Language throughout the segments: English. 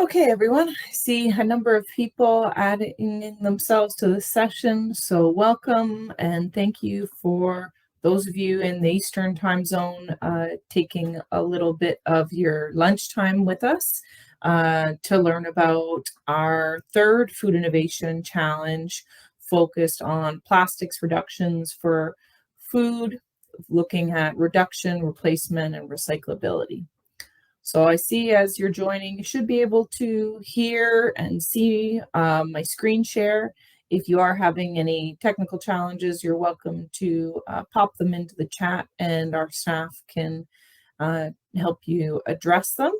Okay, everyone, I see a number of people adding themselves to the session, so welcome and thank you for those of you in the Eastern time zone taking a little bit of your lunchtime with us to learn about our third Food Innovation Challenge focused on plastics reductions for food, looking at reduction, replacement, and recyclability. So I see as you're joining, you should be able to hear and see my screen share. If you are having any technical challenges, you're welcome to pop them into the chat and our staff can help you address them.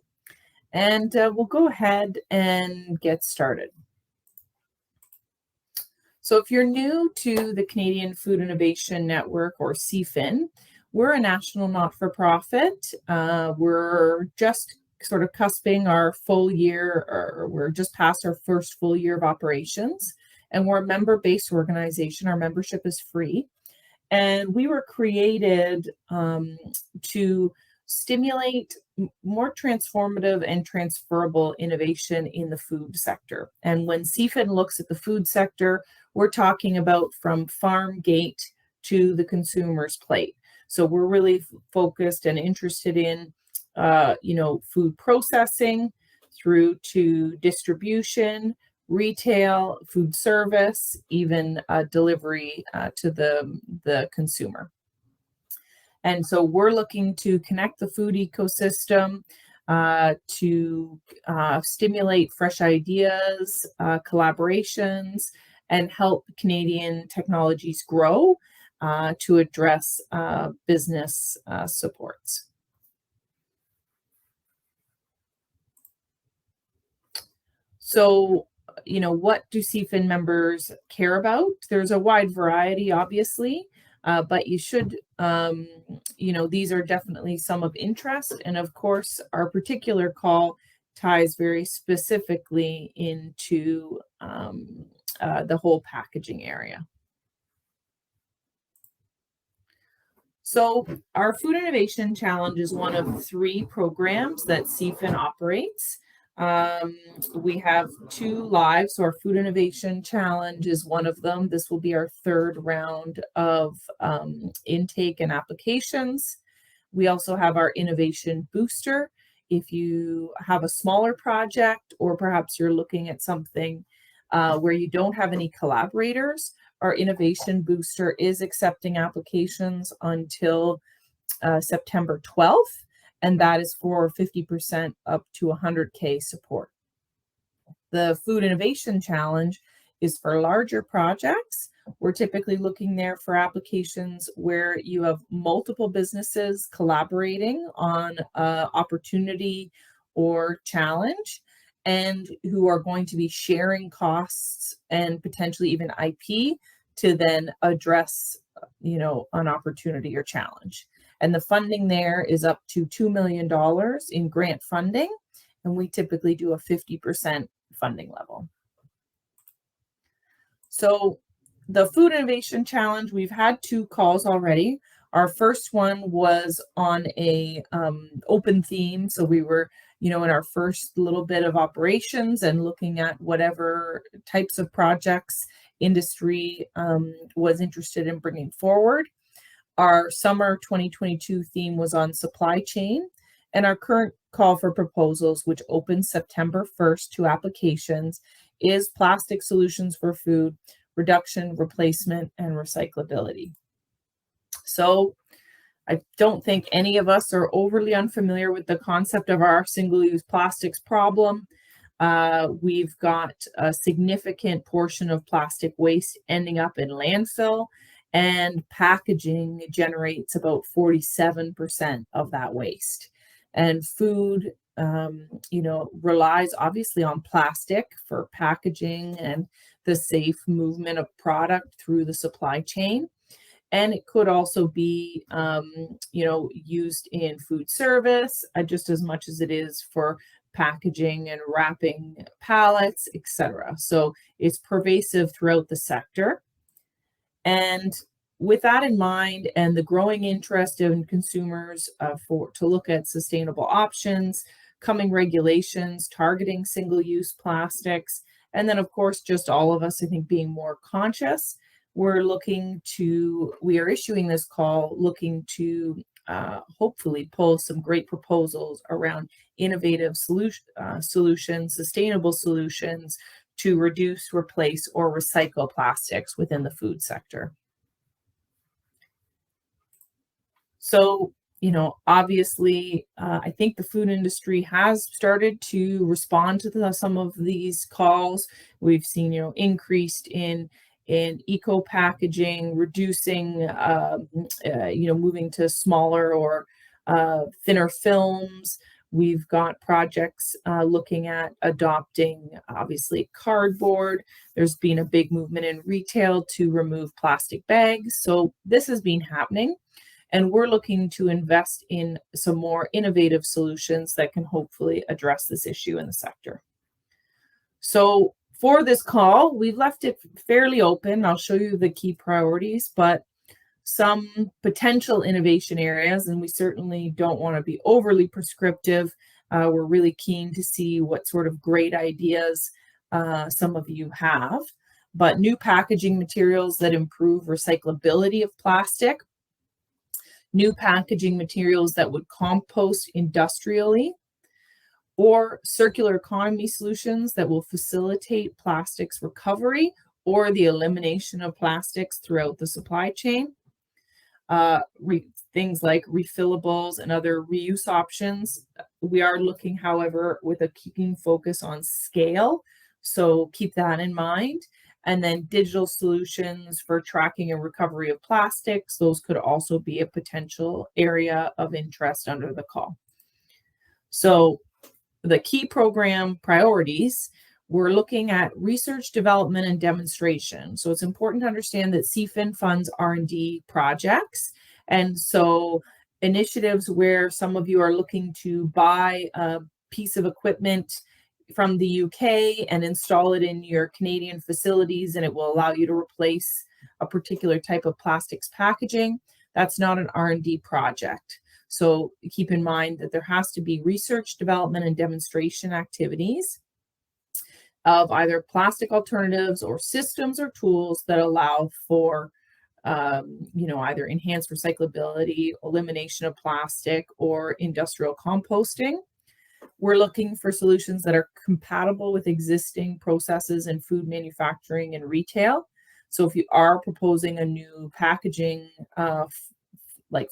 And we'll go ahead and get started. So if you're new to the Canadian Food Innovation Network, or CFIN, we're a national not-for-profit. We're just sort of cusping our full year, or we're just past our first full year of operations. And we're a member-based organization. Our membership is free. And we were created to stimulate more transformative and transferable innovation in the food sector. And when CFIN looks at the food sector, we're talking about from farm gate to the consumer's plate. So we're really focused and interested in, food processing through to distribution, retail, food service, even delivery to the consumer. And so we're looking to connect the food ecosystem to stimulate fresh ideas, collaborations, and help Canadian technologies grow to address business supports. So, what do CFIN members care about? There's a wide variety, obviously, but you should, these are definitely some of interest. And of course, our particular call ties very specifically into the whole packaging area. So our Food Innovation Challenge is one of 3 programs that CFIN operates. We have 2 live, so our Food Innovation Challenge is one of them. This will be our 3rd round of intake and applications. We also have our Innovation Booster. If you have a smaller project, or perhaps you're looking at something where you don't have any collaborators, our Innovation Booster is accepting applications until September 12th. And that is for 50% up to 100K support. The Food Innovation Challenge is for larger projects. We're typically looking there for applications where you have multiple businesses collaborating on an opportunity or challenge, and who are going to be sharing costs and potentially even IP to then address, an opportunity or challenge. And the funding there is up to $2 million in grant funding, and we typically do a 50% funding level. So the Food Innovation Challenge, we've had 2 calls already. Our first one was on a open theme, so we were, in our first little bit of operations and looking at whatever types of projects industry was interested in bringing forward. Our summer 2022 theme was on supply chain, and our current call for proposals, which opens September 1st to applications, is plastic solutions for food, reduction, replacement, and recyclability. So I don't think any of us are overly unfamiliar with the concept of our single-use plastics problem. We've got a significant portion of plastic waste ending up in landfill, and packaging generates about 47% of that waste. And food, relies obviously on plastic for packaging and the safe movement of product through the supply chain. And it could also be, used in food service just as much as it is for packaging and wrapping pallets, etc. So it's pervasive throughout the sector. And with that in mind, and the growing interest in consumers to look at sustainable options, upcoming regulations targeting single-use plastics, and then of course just all of us, I think, being more conscious. We are issuing this call looking to hopefully pull some great proposals around innovative solutions, sustainable solutions to reduce, replace, or recycle plastics within the food sector. So, obviously, I think the food industry has started to respond to some of these calls. We've seen, increased in eco packaging, reducing, moving to smaller or thinner films. We've got projects looking at adopting, obviously, cardboard. There's been a big movement in retail to remove plastic bags. So this has been happening. And we're looking to invest in some more innovative solutions that can hopefully address this issue in the sector. So for this call, we've left it fairly open. I'll show you the key priorities, but some potential innovation areas, and we certainly don't want to be overly prescriptive. We're really keen to see what sort of great ideas some of you have. But new packaging materials that improve recyclability of plastic, new packaging materials that would compost industrially, or circular economy solutions that will facilitate plastics recovery or the elimination of plastics throughout the supply chain. Things like refillables and other reuse options. We are looking, however, with a keeping focus on scale, so keep that in mind. And then digital solutions for tracking and recovery of plastics. Those could also be a potential area of interest under the call. So the key program priorities, we're looking at research, development, and demonstration. So it's important to understand that CFIN funds R&D projects. And so initiatives where some of you are looking to buy a piece of equipment from the UK and install it in your Canadian facilities, and it will allow you to replace a particular type of plastics packaging. That's not an R&D project. So keep in mind that there has to be research, development, and demonstration activities of either plastic alternatives or systems or tools that allow for either enhanced recyclability, elimination of plastic, or industrial composting. We're looking for solutions that are compatible with existing processes in food manufacturing and retail. So if you are proposing a new packaging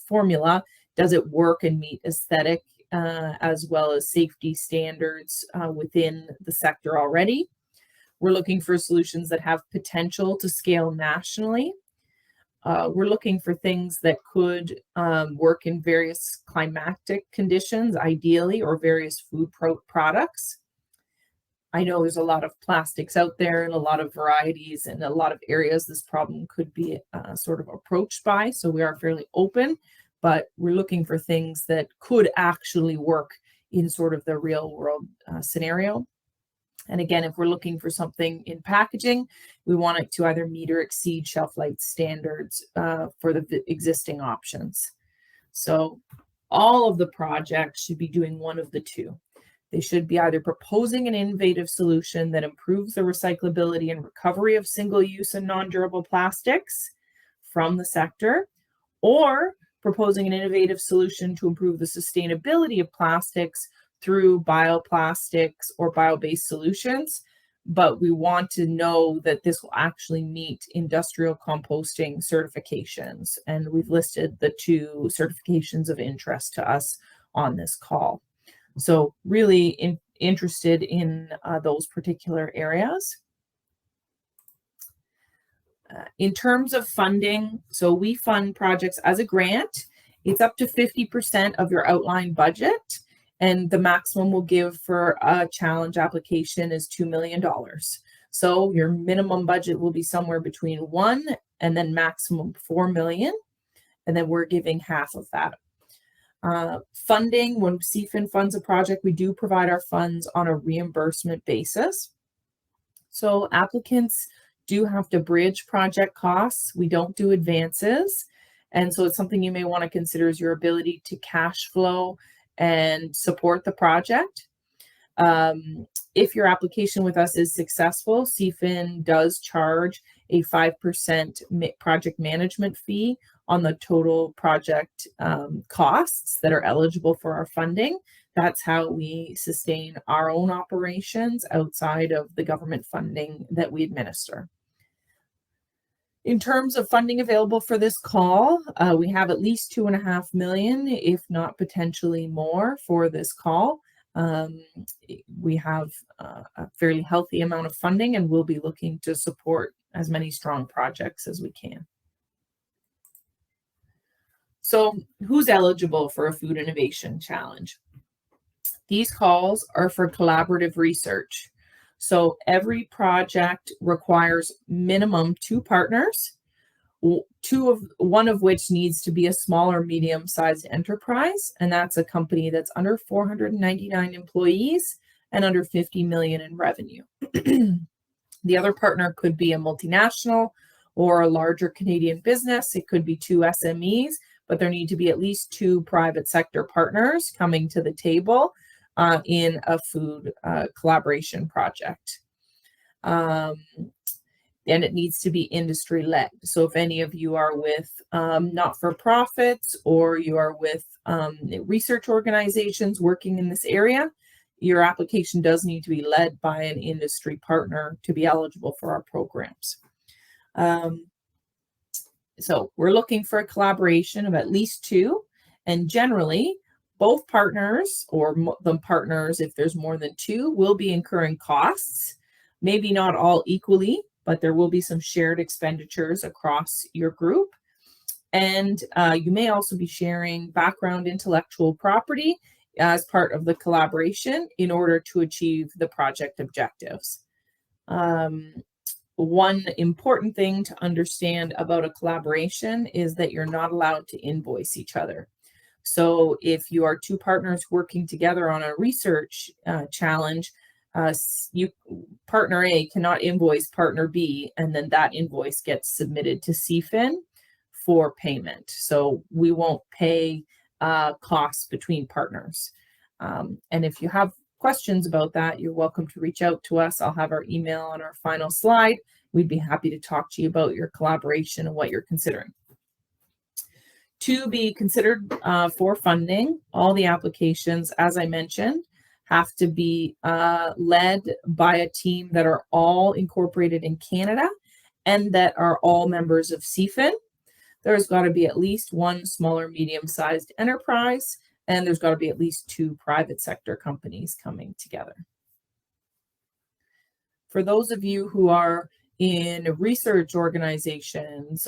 formula, does it work and meet aesthetic as well as safety standards within the sector already? We're looking for solutions that have potential to scale nationally. We're looking for things that could work in various climatic conditions, ideally, or various food products. I know there's a lot of plastics out there and a lot of varieties and a lot of areas this problem could be sort of approached by. So we are fairly open, but we're looking for things that could actually work in sort of the real world scenario. And again, if we're looking for something in packaging, we want it to either meet or exceed shelf life standards for the existing options. So all of the projects should be doing one of the two. They should be either proposing an innovative solution that improves the recyclability and recovery of single-use and non-durable plastics from the sector, or proposing an innovative solution to improve the sustainability of plastics through bioplastics or bio-based solutions, but we want to know that this will actually meet industrial composting certifications. And we've listed the two certifications of interest to us on this call. So really interested in those particular areas. In terms of funding, so we fund projects as a grant. It's up to 50% of your outlined budget. And the maximum we'll give for a challenge application is $2 million. So your minimum budget will be somewhere between $1 million and then maximum $4 million. And then we're giving half of that. Funding, when CFIN funds a project, we do provide our funds on a reimbursement basis. So applicants do have to bridge project costs. We don't do advances. And so it's something you may want to consider is your ability to cash flow and support the project. If your application with us is successful, CFIN does charge a 5% project management fee on the total project costs that are eligible for our funding. That's how we sustain our own operations outside of the government funding that we administer. In terms of funding available for this call, we have at least $2.5 million, if not potentially more, for this call. We have a fairly healthy amount of funding, and we'll be looking to support as many strong projects as we can. So who's eligible for a Food Innovation Challenge? These calls are for collaborative research. So every project requires minimum 2 partners, one of which needs to be a small or medium-sized enterprise, and that's a company that's under 499 employees and under 50 million in revenue. The other partner could be a multinational or a larger Canadian business. It could be 2 SMEs, but there need to be at least 2 private sector partners coming to the table in a food collaboration project. And it needs to be industry-led. So if any of you are with not-for-profits or you are with research organizations working in this area, your application does need to be led by an industry partner to be eligible for our programs. So we're looking for a collaboration of at least 2, and generally both partners, or the partners, if there's more than 2, will be incurring costs, maybe not all equally, but there will be some shared expenditures across your group. And you may also be sharing background intellectual property as part of the collaboration in order to achieve the project objectives. One important thing to understand about a collaboration is that you're not allowed to invoice each other. So if you are 2 partners working together on a research challenge, partner A cannot invoice partner B, and then that invoice gets submitted to CFIN for payment. So we won't pay costs between partners. And if you have questions about that, you're welcome to reach out to us. I'll have our email on our final slide. We'd be happy to talk to you about your collaboration and what you're considering. To be considered for funding, all the applications, as I mentioned, have to be led by a team that are all incorporated in Canada and that are all members of CFIN. There's got to be at least 1 small or medium-sized enterprise, and there's got to be at least 2 private sector companies coming together. For those of you who are in research organizations,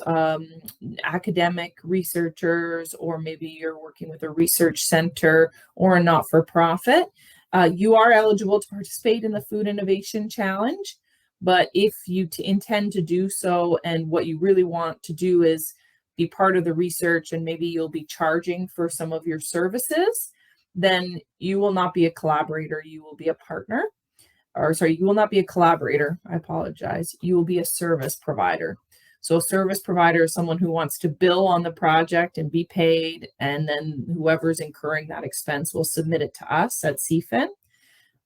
academic researchers, or maybe you're working with a research center or a not-for-profit, you are eligible to participate in the Food Innovation Challenge. But if you intend to do so, and what you really want to do is be part of the research, and maybe you'll be charging for some of your services, then you will not be a collaborator, you will be a partner. Or sorry, you will not be a collaborator, I apologize. You will be a service provider. So a service provider is someone who wants to bill on the project and be paid, and then whoever's incurring that expense will submit it to us at CFIN.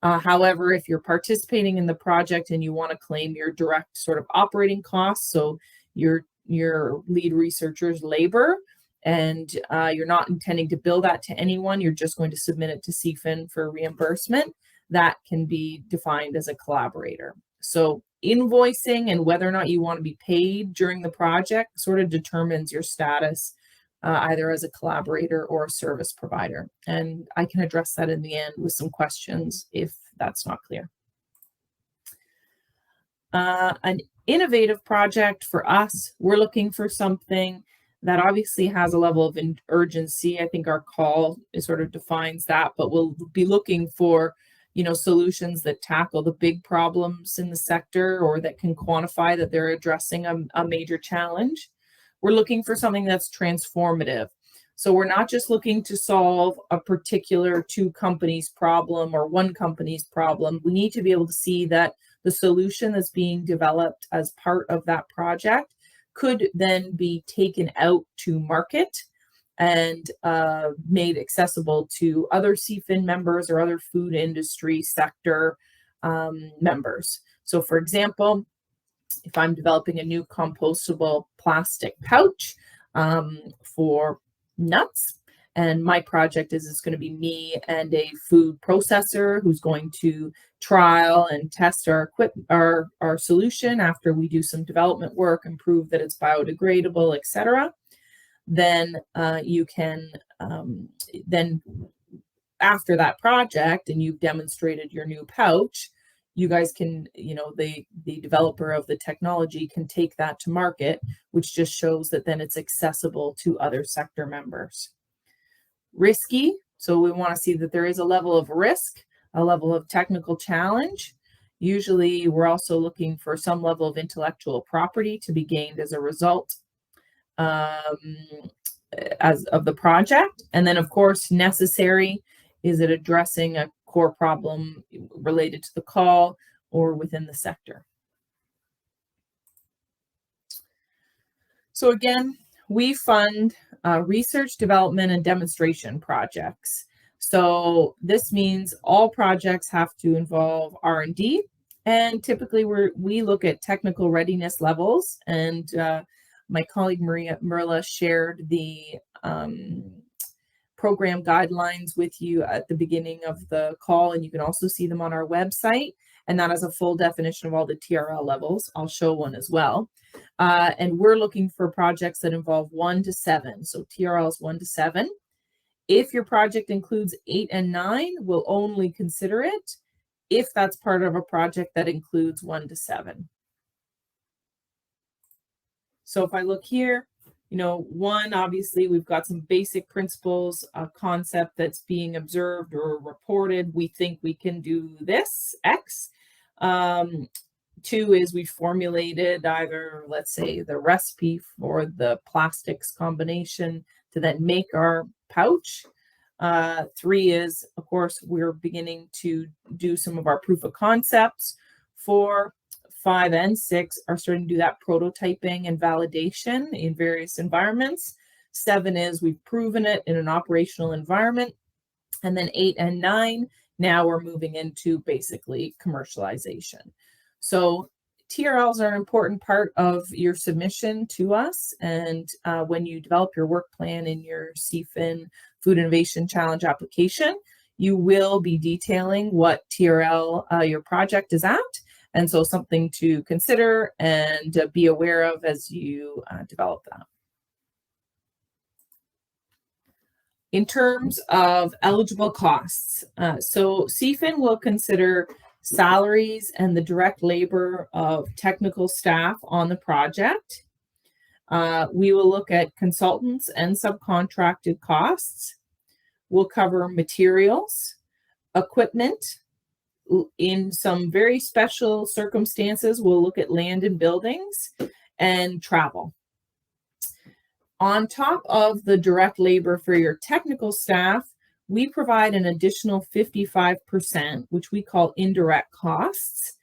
However, if you're participating in the project and you want to claim your direct sort of operating costs, so your lead researcher's labor, and you're not intending to bill that to anyone, you're just going to submit it to CFIN for reimbursement, that can be defined as a collaborator. So invoicing and whether or not you want to be paid during the project sort of determines your status either as a collaborator or a service provider. And I can address that in the end with some questions if that's not clear. An innovative project for us, we're looking for something that obviously has a level of urgency. I think our call sort of defines that, but we'll be looking for solutions that tackle the big problems in the sector, or that can quantify that they're addressing a major challenge. We're looking for something that's transformative. So we're not just looking to solve a particular 2 companies' problem or 1 company's problem. We need to be able to see that the solution that's being developed as part of that project could then be taken out to market and made accessible to other CFIN members or other food industry sector members. So for example, if I'm developing a new compostable plastic pouch for nuts, and my project is it's going to be me and a food processor who's going to trial and test our solution after we do some development work and prove that it's biodegradable, etc. Then you can then after that project and you've demonstrated your new pouch, you guys can, the developer of the technology can take that to market, which just shows that then it's accessible to other sector members. Risky. So we want to see that there is a level of risk, a level of technical challenge. Usually we're also looking for some level of intellectual property to be gained as a result as of the project. And then of course, necessary. Is it addressing a core problem related to the call or within the sector? So again, we fund research, development, and demonstration projects. So this means all projects have to involve R&D, and typically we look at technical readiness levels. And my colleague Marilla shared the program guidelines with you at the beginning of the call, and you can also see them on our website. And that has a full definition of all the TRL levels. I'll show one as well. And we're looking for projects that involve 1 to 7. So TRL is 1 to 7. If your project includes 8 and 9, we'll only consider it if that's part of a project that includes 1 to 7. So if I look here, 1, obviously we've got some basic principles, a concept that's being observed or reported. We think we can do this, X. 2 is we formulated either, let's say, the recipe for the plastics combination to then make our pouch. 3 is, of course, we're beginning to do some of our proof of concepts. 4, 5, and 6 are starting to do that prototyping and validation in various environments. 7 is we've proven it in an operational environment. And then 8 and 9, now we're moving into basically commercialization. So TRLs are an important part of your submission to us. And when you develop your work plan in your CFIN Food Innovation Challenge application, you will be detailing what TRL your project is at. And so something to consider and be aware of as you develop that. In terms of eligible costs, so CFIN will consider salaries and the direct labor of technical staff on the project. We will look at consultants and subcontracted costs. We'll cover materials, equipment. In some very special circumstances, we'll look at land and buildings and travel. On top of the direct labor for your technical staff, we provide an additional 55%, which we call indirect costs.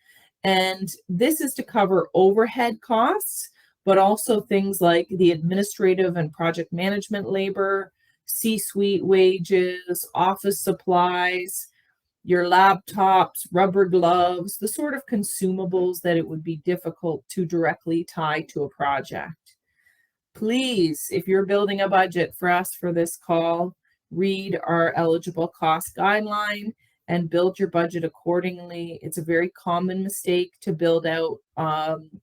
And this is to cover overhead costs, but also things like the administrative and project management labor, C-suite wages, office supplies, your laptops, rubber gloves, the sort of consumables that it would be difficult to directly tie to a project. Please, if you're building a budget for us for this call, read our eligible cost guideline and build your budget accordingly. It's a very common mistake to build out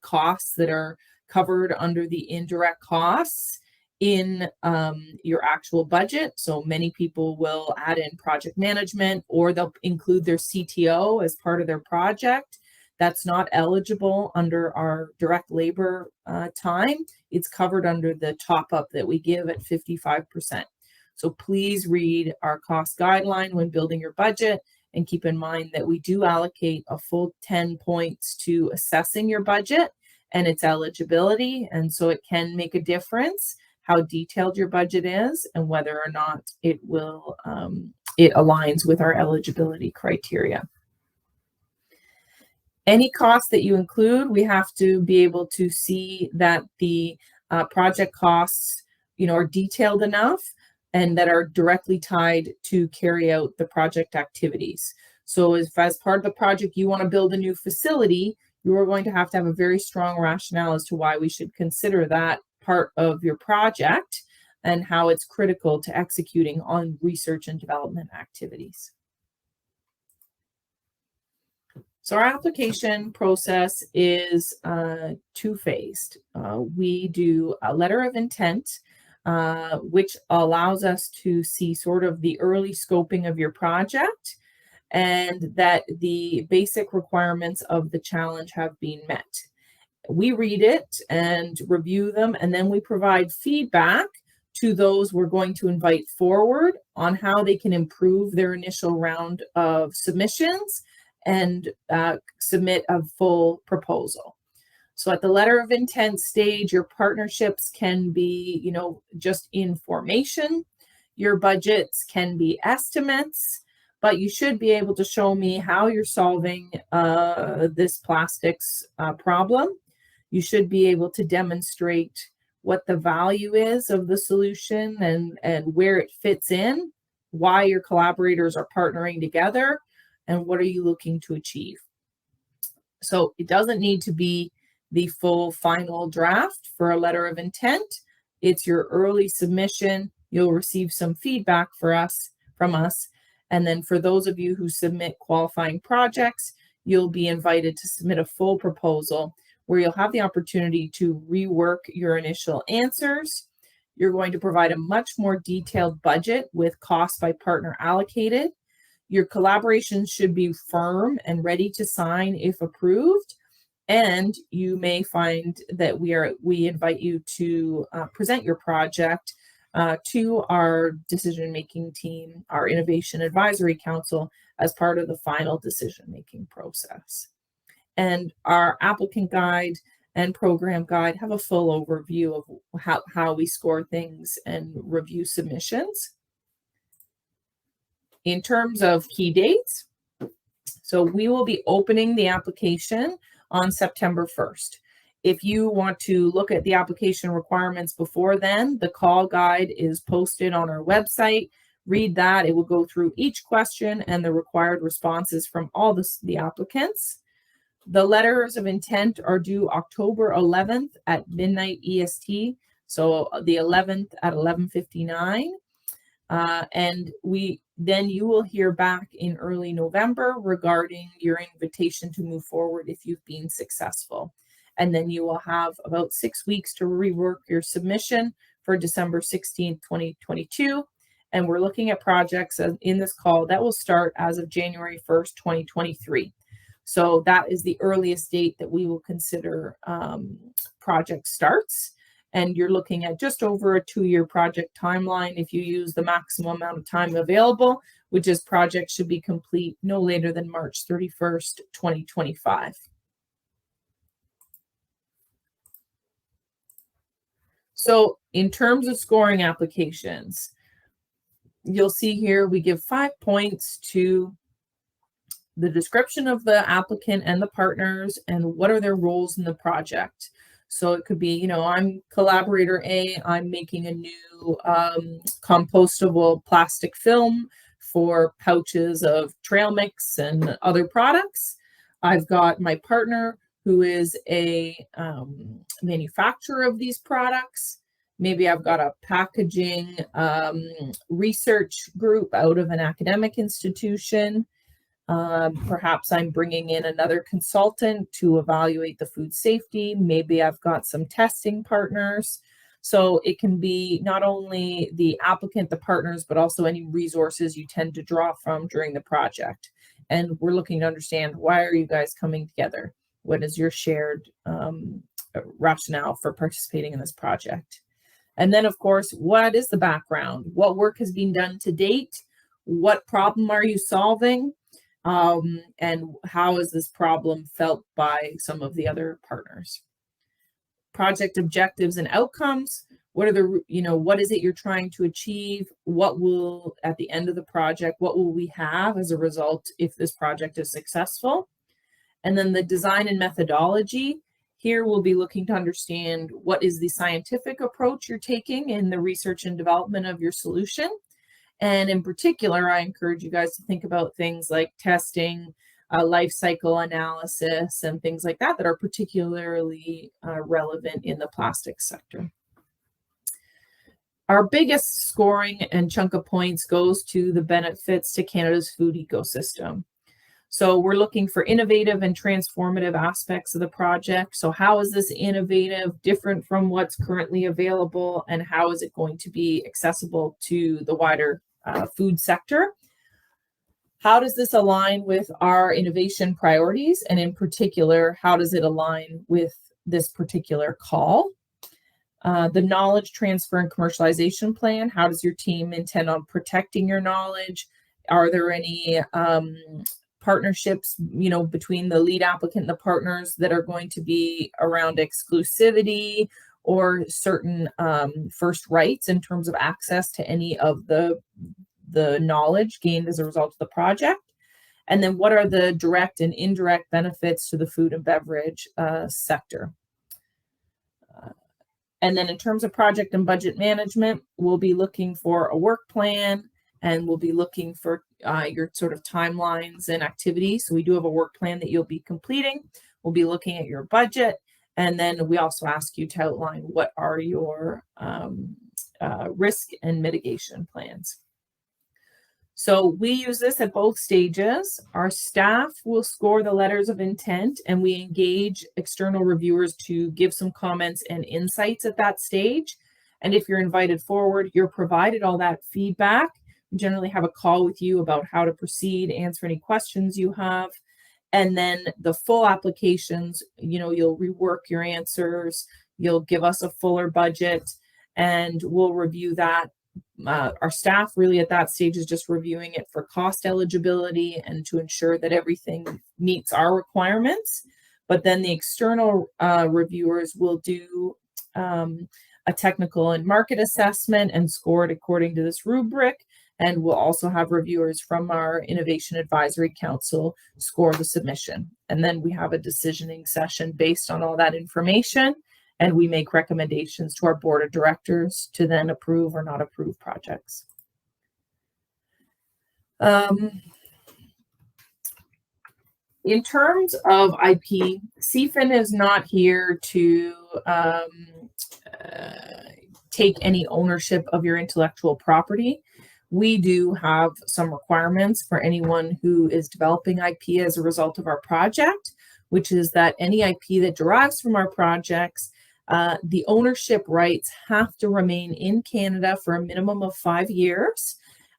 costs that are covered under the indirect costs in your actual budget. So many people will add in project management, or they'll include their CTO as part of their project. That's not eligible under our direct labor time. It's covered under the top up that we give at 55%. So please read our cost guideline when building your budget, and keep in mind that we do allocate a full 10 points to assessing your budget and its eligibility. And so it can make a difference how detailed your budget is and whether or not it will it aligns with our eligibility criteria. Any cost that you include, we have to be able to see that the project costs, are detailed enough and that are directly tied to carry out the project activities. So if as part of the project you want to build a new facility, you are going to have a very strong rationale as to why we should consider that part of your project and how it's critical to executing on research and development activities. So our application process is two-phased. We do a letter of intent, which allows us to see sort of the early scoping of your project and that the basic requirements of the challenge have been met. We read it and review them, and then we provide feedback to those we're going to invite forward on how they can improve their initial round of submissions and submit a full proposal. So at the letter of intent stage, your partnerships can be, just in formation. Your budgets can be estimates, but you should be able to show me how you're solving this plastics problem. You should be able to demonstrate what the value is of the solution and where it fits in, why your collaborators are partnering together, and what are you looking to achieve. So it doesn't need to be the full final draft for a letter of intent. It's your early submission. You'll receive some feedback from us. And then for those of you who submit qualifying projects, you'll be invited to submit a full proposal where you'll have the opportunity to rework your initial answers. You're going to provide a much more detailed budget with cost by partner allocated. Your collaborations should be firm and ready to sign if approved. And you may find that we invite you to present your project to our decision-making team, our Innovation Advisory Council, as part of the final decision-making process. And our applicant guide and program guide have a full overview of how we score things and review submissions. In terms of key dates, so we will be opening the application on September 1st. If you want to look at the application requirements before then, the call guide is posted on our website. Read that. It will go through each question and the required responses from all the applicants. The letters of intent are due October 11th at midnight EST, so the 11th at 11:59. And then you will hear back in early November regarding your invitation to move forward if you've been successful. And then you will have about 6 weeks to rework your submission for December 16th, 2022. And we're looking at projects in this call that will start as of January 1st, 2023. So that is the earliest date that we will consider project starts. And you're looking at just over a 2-year project timeline if you use the maximum amount of time available, which is projects should be complete no later than March 31st, 2025. So in terms of scoring applications, you'll see here we give 5 points to the description of the applicant and the partners and what are their roles in the project. So it could be, I'm collaborator A, I'm making a new compostable plastic film for pouches of trail mix and other products. I've got my partner who is a manufacturer of these products. Maybe I've got a packaging research group out of an academic institution. Perhaps I'm bringing in another consultant to evaluate the food safety. Maybe I've got some testing partners. So it can be not only the applicant, the partners, but also any resources you tend to draw from during the project. And we're looking to understand, why are you guys coming together? What is your shared rationale for participating in this project? And then, of course, what is the background? What work has been done to date? What problem are you solving? And how is this problem felt by some of the other partners? Project objectives and outcomes. What are what is it you're trying to achieve? What will, at the end of the project, what will we have as a result if this project is successful? And then the design and methodology. Here we'll be looking to understand what is the scientific approach you're taking in the research and development of your solution. And in particular, I encourage you guys to think about things like testing, life cycle analysis, and things like that that are particularly relevant in the plastics sector. Our biggest scoring and chunk of points goes to the benefits to Canada's food ecosystem. So we're looking for innovative and transformative aspects of the project. So how is this innovative, different from what's currently available, and how is it going to be accessible to the wider food sector? How does this align with our innovation priorities? And in particular, how does it align with this particular call? The knowledge transfer and commercialization plan. How does your team intend on protecting your knowledge? Are there any partnerships, between the lead applicant and the partners that are going to be around exclusivity or certain first rights in terms of access to any of the knowledge gained as a result of the project? And then what are the direct and indirect benefits to the food and beverage sector? And then in terms of project and budget management, we'll be looking for a work plan, and we'll be looking for your sort of timelines and activities. So we do have a work plan that you'll be completing. We'll be looking at your budget. And then we also ask you to outline what are your risk and mitigation plans. So we use this at both stages. Our staff will score the letters of intent, and we engage external reviewers to give some comments and insights at that stage. And if you're invited forward, you're provided all that feedback. We generally have a call with you about how to proceed, answer any questions you have. And then the full applications, you'll rework your answers, you'll give us a fuller budget, and we'll review that. Our staff really at that stage is just reviewing it for cost eligibility and to ensure that everything meets our requirements. But then the external reviewers will do a technical and market assessment and score it according to this rubric. And we'll also have reviewers from our Innovation Advisory Council score the submission. And then we have a decisioning session based on all that information. And we make recommendations to our board of directors to then approve or not approve projects. In terms of IP, CFIN is not here to take any ownership of your intellectual property. We do have some requirements for anyone who is developing IP as a result of our project, which is that any IP that derives from our projects, the ownership rights have to remain in Canada for a minimum of 5 years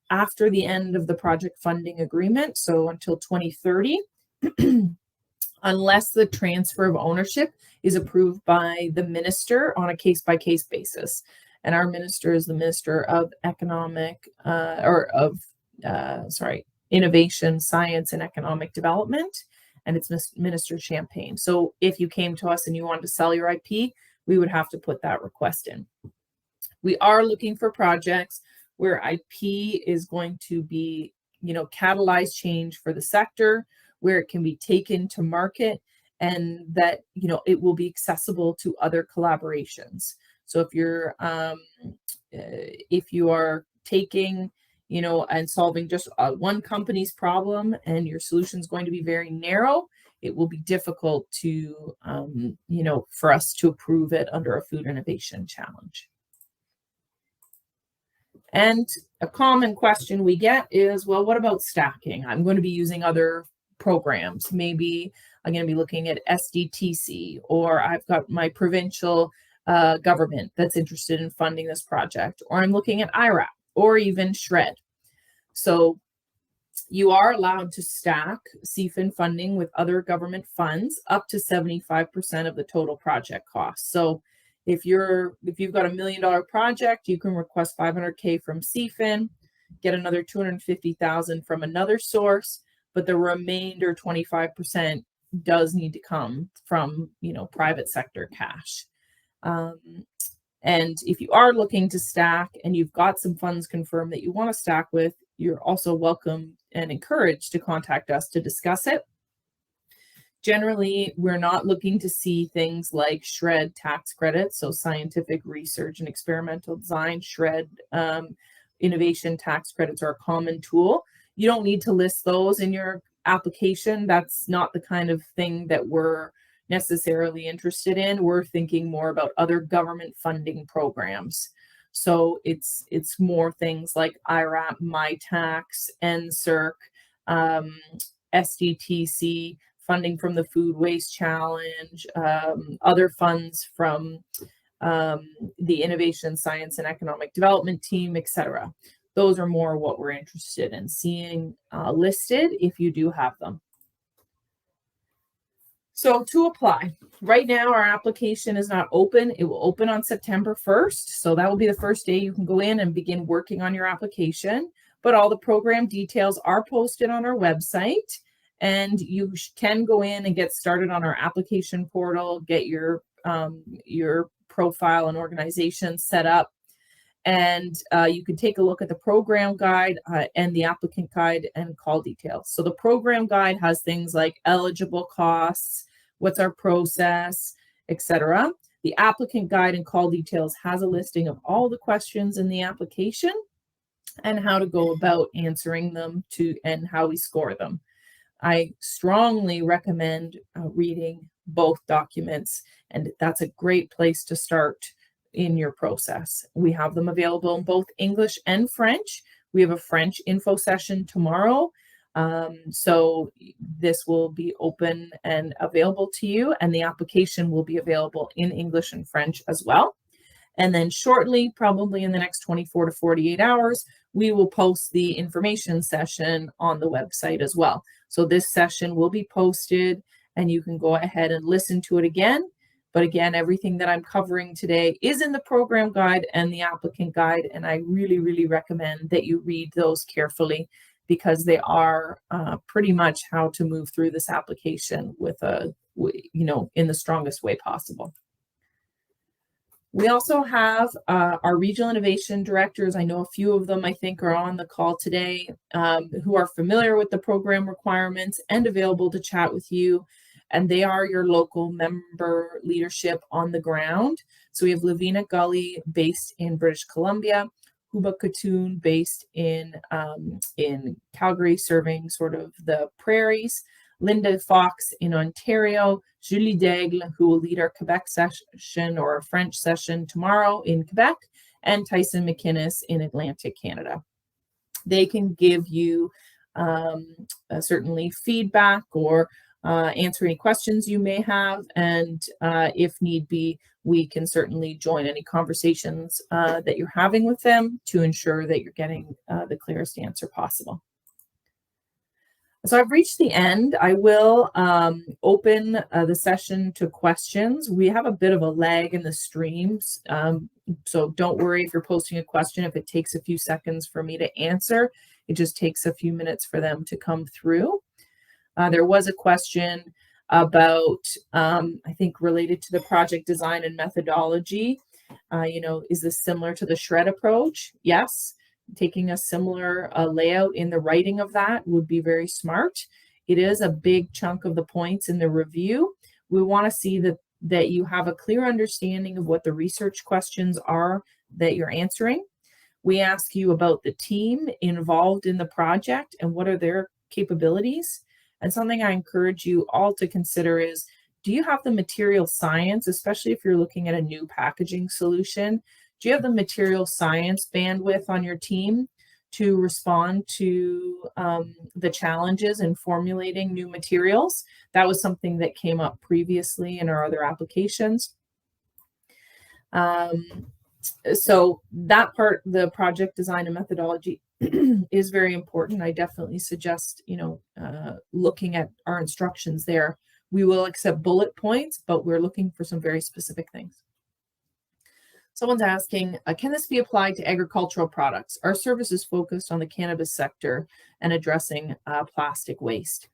after the end of the project funding agreement, so until 2030, unless the transfer of ownership is approved by the minister on a case-by-case basis. And our minister is the Minister of Innovation, Science, and Economic Development, and it's Minister Champagne. So if you came to us and you wanted to sell your IP, we would have to put that request in. We are looking for projects where IP is going to be, catalyze change for the sector, where it can be taken to market, and that, it will be accessible to other collaborations. So if you are taking, and solving just one company's problem and your solution is going to be very narrow, it will be difficult to, for us to approve it under a food innovation challenge. And a common question we get is, well, what about stacking? I'm going to be using other programs. Maybe I'm going to be looking at SDTC, or I've got my provincial government that's interested in funding this project, or I'm looking at IRAP or even SHRED. So you are allowed to stack CFIN funding with other government funds up to 75% of the total project cost. So if you've got $1 million project, you can request $500K from CFIN, get another $250,000 from another source, but the remainder 25% does need to come from private sector cash. And if you are looking to stack and you've got some funds confirmed that you want to stack with, you're also welcome and encouraged to contact us to discuss it. Generally, we're not looking to see things like SHRED tax credits, so scientific research and experimental design. SHRED innovation tax credits are a common tool. You don't need to list those in your application. That's not the kind of thing that we're necessarily interested in. We're thinking more about other government funding programs. So it's more things like IRAP, MyTax, NSERC, SDTC, funding from the Food Waste Challenge, other funds from the Innovation, Science, and Economic Development team, etc. Those are more what we're interested in seeing listed if you do have them. So to apply, right now our application is not open. It will open on September 1st. So that will be the first day you can go in and begin working on your application. But all the program details are posted on our website. And you can go in and get started on our application portal, get your profile and organization set up. And you can take a look at the program guide and the applicant guide and call details. So the program guide has things like eligible costs, what's our process, etc. The applicant guide and call details has a listing of all the questions in the application and how to go about answering them and how we score them. I strongly recommend reading both documents, and that's a great place to start in your process. We have them available in both English and French. We have a French info session tomorrow. So this will be open and available to you, and the application will be available in English and French as well. And then shortly, probably in the next 24 to 48 hours, we will post the information session on the website as well. So this session will be posted and you can go ahead and listen to it again. But again, everything that I'm covering today is in the program guide and the applicant guide. And I really, really recommend that you read those carefully because they are pretty much how to move through this application with in the strongest way possible. We also have our regional innovation directors. I know a few of them, I think, are on the call today who are familiar with the program requirements and available to chat with you. And they are your local member leadership on the ground. So we have Lavina Gully based in British Columbia, Huba Katoon based in Calgary, serving sort of the prairies, Linda Fox in Ontario, Julie Daigle, who will lead our Quebec session or a French session tomorrow in Quebec, and Tyson McInnes in Atlantic Canada. They can give you certainly feedback or answer any questions you may have, and if need be, we can certainly join any conversations that you're having with them to ensure that you're getting the clearest answer possible. So I've reached the end. I will open the session to questions. We have a bit of a lag in the streams, so don't worry if you're posting a question. If it takes a few seconds for me to answer, it just takes a few minutes for them to come through. There was a question about, I think, related to the project design and methodology. Is this similar to the SHRED approach? Yes. Taking a similar layout in the writing of that would be very smart. It is a big chunk of the points in the review. We want to see that you have a clear understanding of what the research questions are that you're answering. We ask you about the team involved in the project and what are their capabilities. And something I encourage you all to consider is, do you have the material science, especially if you're looking at a new packaging solution? Do you have the material science bandwidth on your team to respond to the challenges in formulating new materials? That was something that came up previously in our other applications. So that part, the project design and methodology, is very important. I definitely suggest, looking at our instructions there. We will accept bullet points, but we're looking for some very specific things. Someone's asking, can this be applied to agricultural products? Our service is focused on the cannabis sector and addressing plastic waste.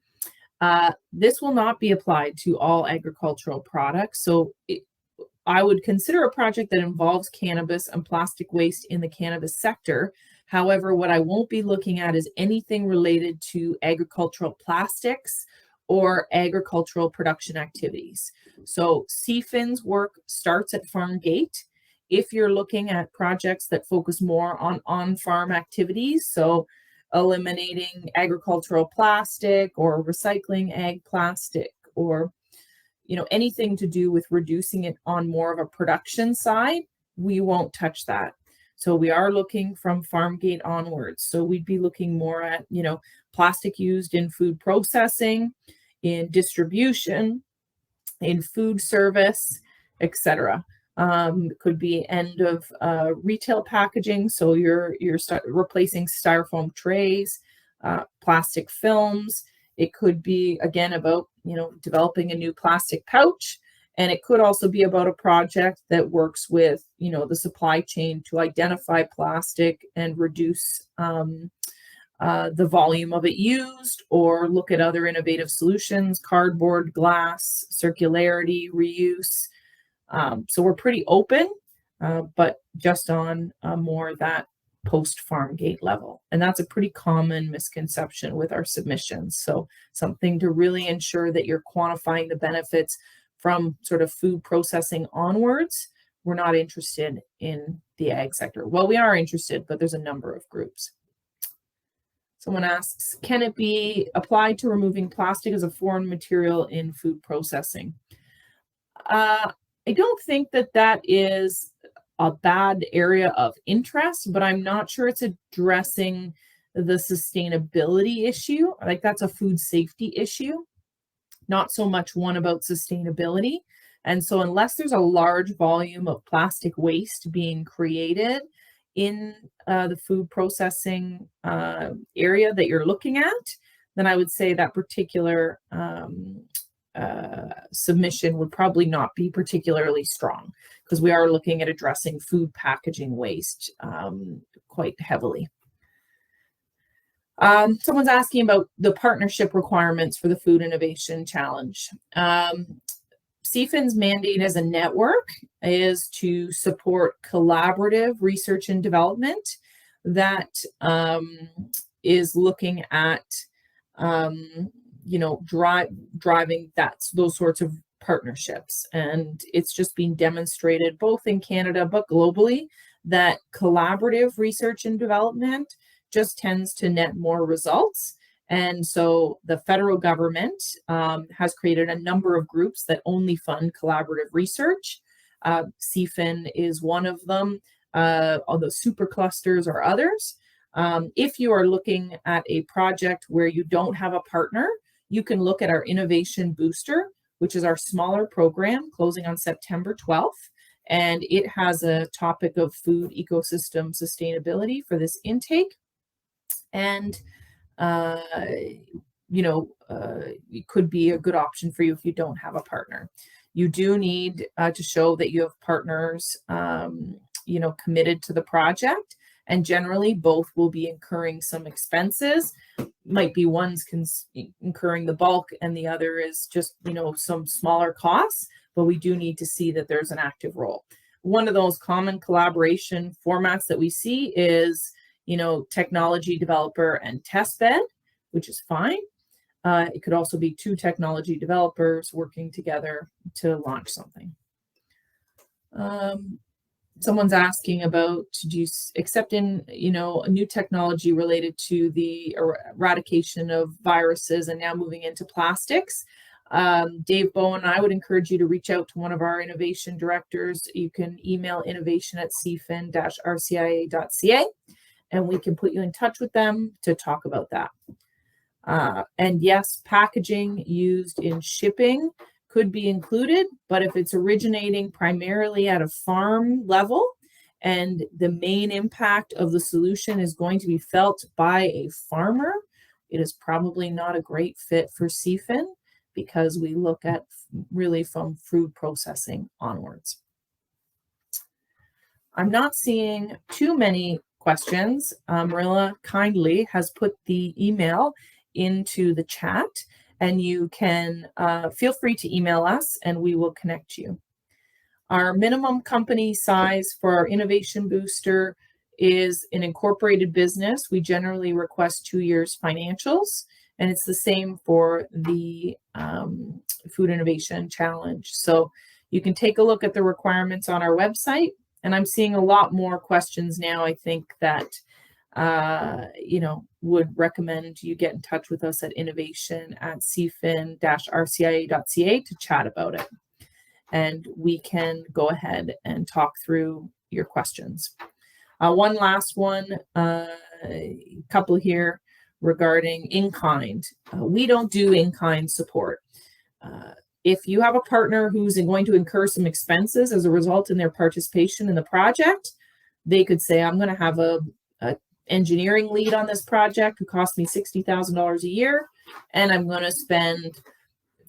This will not be applied to all agricultural products. So I would consider a project that involves cannabis and plastic waste in the cannabis sector. However, what I won't be looking at is anything related to agricultural plastics or agricultural production activities. So CFIN's work starts at farm gate. If you're looking at projects that focus more on on-farm activities, so eliminating agricultural plastic or recycling ag plastic, or anything to do with reducing it on more of a production side, we won't touch that. So we are looking from farm gate onwards. So we'd be looking more at, plastic used in food processing, in distribution, in food service, etc. Could be end of retail packaging. So you're replacing styrofoam trays, plastic films. It could be, again, about, developing a new plastic pouch. And it could also be about a project that works with, the supply chain to identify plastic and reduce the volume of it used, or look at other innovative solutions, cardboard, glass, circularity, reuse. So we're pretty open, but just on more that post-farm gate level. And that's a pretty common misconception with our submissions. So something to really ensure that you're quantifying the benefits from sort of food processing onwards. We're not interested in the ag sector. Well, we are interested, but there's a number of groups. Someone asks, can it be applied to removing plastic as a foreign material in food processing? I don't think that is a bad area of interest, but I'm not sure it's addressing the sustainability issue. Like, that's a food safety issue, not so much one about sustainability. And so unless there's a large volume of plastic waste being created in the food processing area that you're looking at, then I would say that particular submission would probably not be particularly strong, because we are looking at addressing food packaging waste quite heavily. Someone's asking about the partnership requirements for the Food Innovation Challenge. CFIN's mandate as a network is to support collaborative research and development that is looking at driving those sorts of partnerships. And it's just been demonstrated both in Canada but globally that collaborative research and development just tends to net more results. And so the federal government has created a number of groups that only fund collaborative research. CFIN is one of them, although superclusters are others. If you are looking at a project where you don't have a partner, you can look at our Innovation Booster, which is our smaller program closing on September 12th. And it has a topic of food ecosystem sustainability for this intake. And it could be a good option for you if you don't have a partner. You do need to show that you have partners, committed to the project, and generally both will be incurring some expenses. Might be one's incurring the bulk and the other is just, some smaller costs, but we do need to see that there's an active role. One of those common collaboration formats that we see is, technology developer and test bed, which is fine. It could also be two technology developers working together to launch something. Someone's asking about, do you accept in, a new technology related to the eradication of viruses and now moving into plastics? Dave Bowen and I would encourage you to reach out to one of our innovation directors. You can email innovation@cfin-rcia.ca. and we can put you in touch with them to talk about that. And yes, packaging used in shipping could be included, but if it's originating primarily at a farm level and the main impact of the solution is going to be felt by a farmer, it is probably not a great fit for CFIN, because we look at really from food processing onwards. I'm not seeing too many questions. Marilla kindly has put the email into the chat, and you can feel free to email us and we will connect you. Our minimum company size for our Innovation Booster is an incorporated business. We generally request 2 years financials, And it's the same for the Food Innovation Challenge. So you can take a look at the requirements on our website. And I'm seeing a lot more questions now, I think, that would recommend you get in touch with us at innovation@cfin-rcia.ca to chat about it. And we can go ahead and talk through your questions. One last one, couple here regarding in-kind. We don't do in-kind support. If you have a partner who's going to incur some expenses as a result in their participation in the project, they could say, I'm going to have a engineering lead on this project who cost me $60,000 a year, and I'm going to spend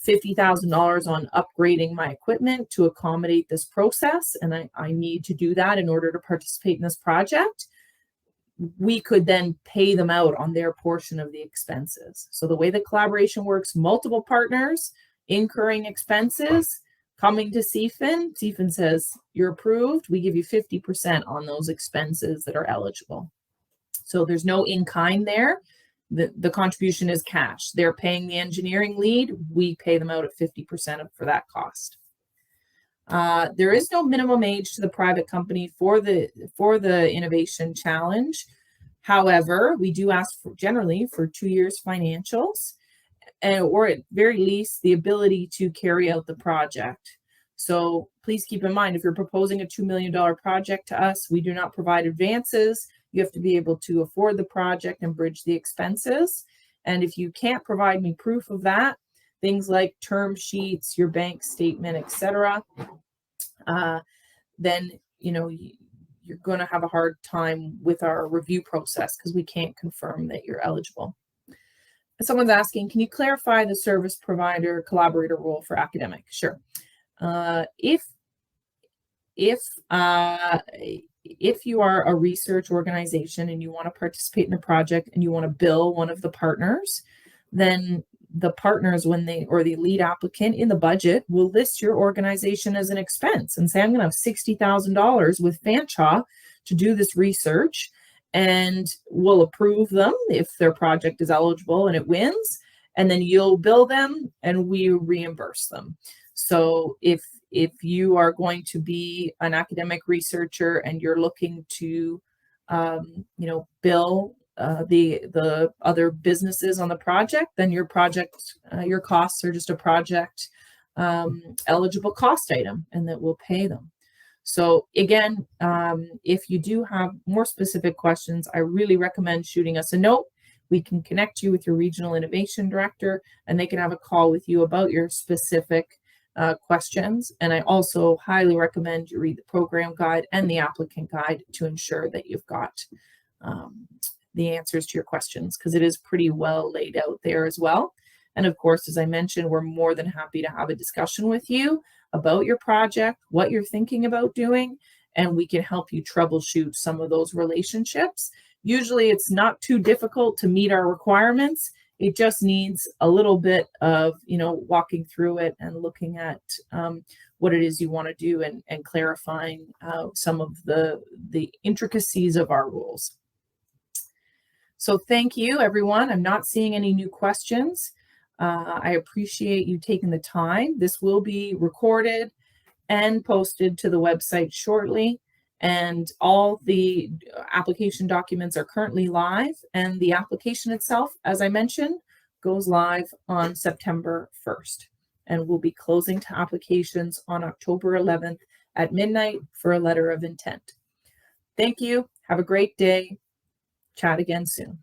$50,000 on upgrading my equipment to accommodate this process, and I need to do that in order to participate in this project. We could then pay them out on their portion of the expenses. So the way the collaboration works, multiple partners incurring expenses, coming to CFIN. CFIN says, you're approved. We give you 50% on those expenses that are eligible. So there's no in-kind there. The contribution is cash. They're paying the engineering lead. We pay them out at 50% for that cost. There is no minimum age to the private company for the Innovation Challenge. However, we do ask generally for 2 years financials, or at very least the ability to carry out the project. So please keep in mind, if you're proposing a $2 million project to us, we do not provide advances. You have to be able to afford the project and bridge the expenses. And if you can't provide me proof of that, things like term sheets, your bank statement, etc., then you're going to have a hard time with our review process because we can't confirm that you're eligible. And someone's asking, can you clarify the service provider collaborator role for academic? Sure. If you are a research organization and you want to participate in a project and you want to bill one of the partners, then the partners, or the lead applicant in the budget, will list your organization as an expense and say, I'm going to have $60,000 with Fanshawe to do this research, and we'll approve them if their project is eligible and it wins, and then you'll bill them and we reimburse them. So if you are going to be an academic researcher and you're looking to bill the other businesses on the project, then your costs are just a project eligible cost item, and that will pay them. So again, if you do have more specific questions, I really recommend shooting us a note. We can connect you with your regional innovation director, and they can have a call with you about your specific questions. And I also highly recommend you read the program guide and the applicant guide to ensure that you've got the answers to your questions, because it is pretty well laid out there as well. And of course, as I mentioned, we're more than happy to have a discussion with you about your project, what you're thinking about doing, and we can help you troubleshoot some of those relationships. Usually it's not too difficult to meet our requirements. It just needs a little bit of, walking through it and looking at what it is you want to do and clarifying some of the intricacies of our rules. So thank you, everyone. I'm not seeing any new questions. I appreciate you taking the time. This will be recorded and posted to the website shortly. And all the application documents are currently live. And the application itself, as I mentioned, goes live on September 1st. And we'll be closing to applications on October 11th at midnight for a letter of intent. Thank you. Have a great day. Chat again soon.